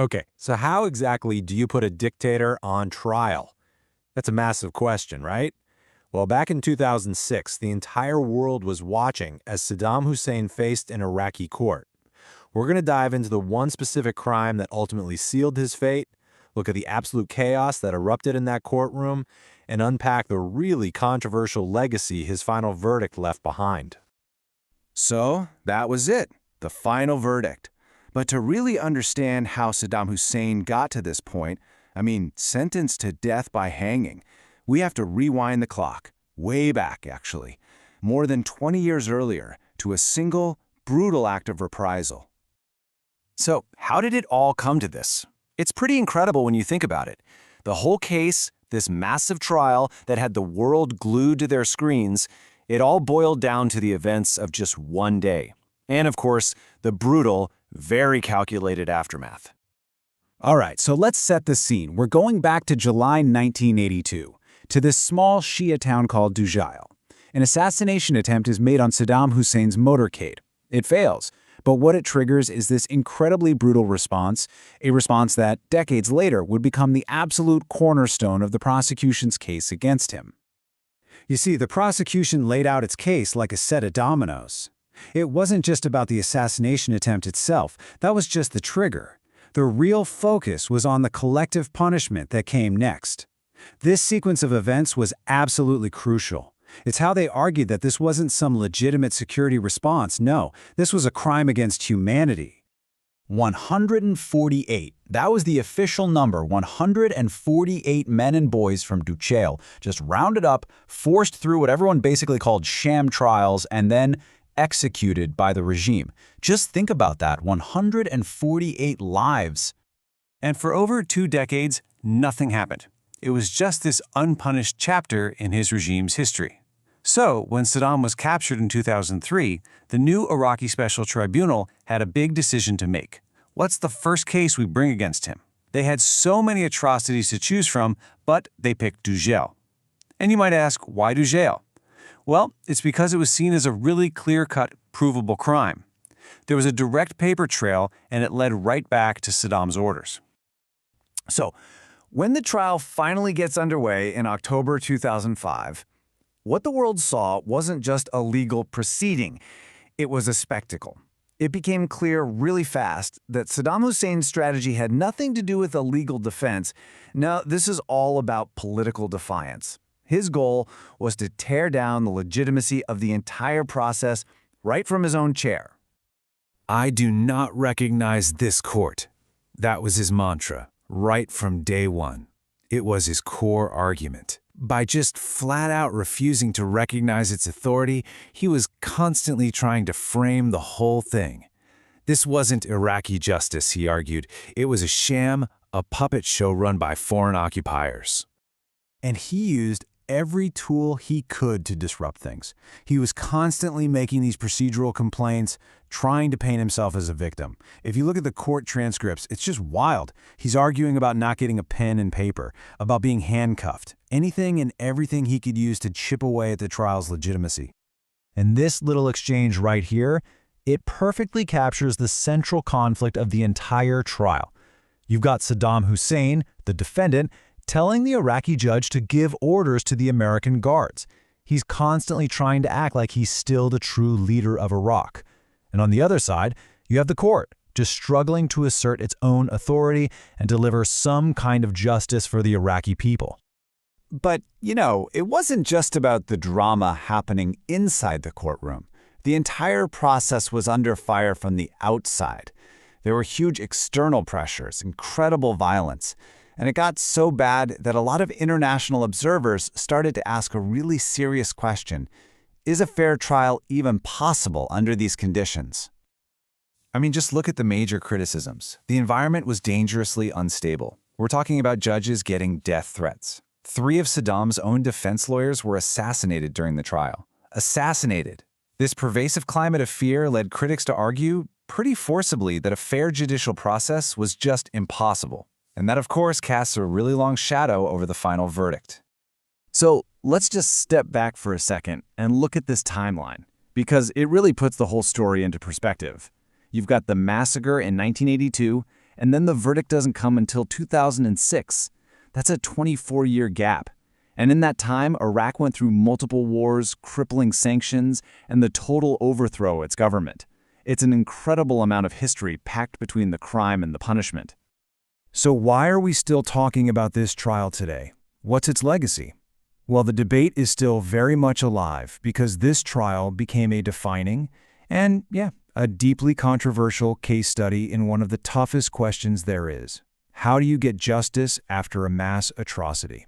Okay, so how exactly do you put a dictator on trial? That's a massive question, right? Well, back in 2006, the entire world was watching as Saddam Hussein faced an Iraqi court. We're going to dive into the one specific crime that ultimately sealed his fate, look at the absolute chaos that erupted in that courtroom, and unpack the really controversial legacy his final verdict left behind. So, that was it, the final verdict. But to really understand how Saddam Hussein got to this point, sentenced to death by hanging, we have to rewind the clock, way back actually, more than 20 years earlier, to a single, brutal act of reprisal. So, how did it all come to this? It's pretty incredible when you think about it. The whole case, this massive trial that had the world glued to their screens, it all boiled down to the events of just one day. And of course, the brutal, very calculated aftermath. All right, so let's set the scene. We're going back to July 1982, to this small Shia town called Dujail. An assassination attempt is made on Saddam Hussein's motorcade. It fails, but what it triggers is this incredibly brutal response, a response that, decades later, would become the absolute cornerstone of the prosecution's case against him. You see, the prosecution laid out its case like a set of dominoes. It wasn't just about the assassination attempt itself, that was just the trigger. The real focus was on the collective punishment that came next. This sequence of events was absolutely crucial. It's how they argued that this wasn't some legitimate security response. No, this was a crime against humanity. 148. That was the official number. 148 men and boys from Dujail, just rounded up, forced through what everyone basically called sham trials, and then executed by the regime. Just think about that, 148 lives. And for over 2 decades, nothing happened. It was just this unpunished chapter in his regime's history. So, when Saddam was captured in 2003, the new Iraqi Special Tribunal had a big decision to make. What's the first case we bring against him? They had so many atrocities to choose from, but they picked Dujail. And you might ask, why Dujail? Well, it's because it was seen as a really clear-cut, provable crime. There was a direct paper trail, and it led right back to Saddam's orders. So, when the trial finally gets underway in October 2005, what the world saw wasn't just a legal proceeding, it was a spectacle. It became clear really fast that Saddam Hussein's strategy had nothing to do with a legal defense. No, this is all about political defiance. His goal was to tear down the legitimacy of the entire process right from his own chair. I do not recognize this court. That was his mantra, right from day one. It was his core argument. By just flat out refusing to recognize its authority, he was constantly trying to frame the whole thing. This wasn't Iraqi justice, he argued. It was a sham, a puppet show run by foreign occupiers. And he used every tool he could to disrupt things. He was constantly making these procedural complaints, trying to paint himself as a victim. If you look at the court transcripts, it's just wild. He's arguing about not getting a pen and paper, about being handcuffed, anything and everything he could use to chip away at the trial's legitimacy. And this little exchange right here, it perfectly captures the central conflict of the entire trial. You've got Saddam Hussein, the defendant, telling the Iraqi judge to give orders to the American guards. He's constantly trying to act like he's still the true leader of Iraq. And on the other side, you have the court, just struggling to assert its own authority and deliver some kind of justice for the Iraqi people. But, it wasn't just about the drama happening inside the courtroom. The entire process was under fire from the outside. There were huge external pressures, incredible violence. And it got so bad that a lot of international observers started to ask a really serious question. Is a fair trial even possible under these conditions? Just look at the major criticisms. The environment was dangerously unstable. We're talking about judges getting death threats. 3 of Saddam's own defense lawyers were assassinated during the trial. Assassinated. This pervasive climate of fear led critics to argue, pretty forcibly, that a fair judicial process was just impossible. And that, of course, casts a really long shadow over the final verdict. So let's just step back for a second and look at this timeline, because it really puts the whole story into perspective. You've got the massacre in 1982, and then the verdict doesn't come until 2006. That's a 24-year gap. And in that time, Iraq went through multiple wars, crippling sanctions, and the total overthrow of its government. It's an incredible amount of history packed between the crime and the punishment. So why are we still talking about this trial today? What's its legacy? Well, the debate is still very much alive because this trial became a defining and, a deeply controversial case study in one of the toughest questions there is. How do you get justice after a mass atrocity?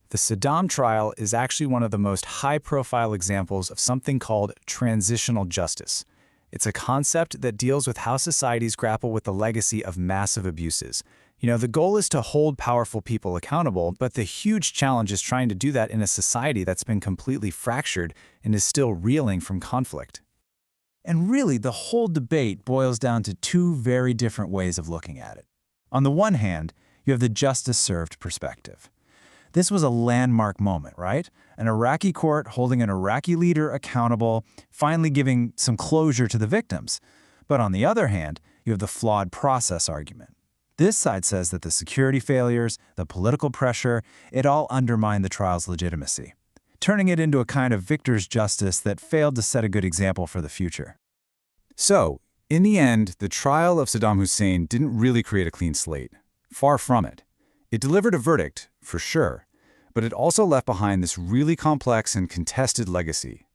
The Saddam trial is actually one of the most high-profile examples of something called transitional justice. It's a concept that deals with how societies grapple with the legacy of massive abuses. The goal is to hold powerful people accountable, but the huge challenge is trying to do that in a society that's been completely fractured and is still reeling from conflict. And really, the whole debate boils down to two very different ways of looking at it. On the one hand, you have the justice served perspective. This was a landmark moment, right? An Iraqi court holding an Iraqi leader accountable, finally giving some closure to the victims. But on the other hand, you have the flawed process argument. This side says that the security failures, the political pressure, it all undermined the trial's legitimacy, turning it into a kind of victor's justice that failed to set a good example for the future. So, in the end, the trial of Saddam Hussein didn't really create a clean slate. Far from it. It delivered a verdict, for sure, but it also left behind this really complex and contested legacy.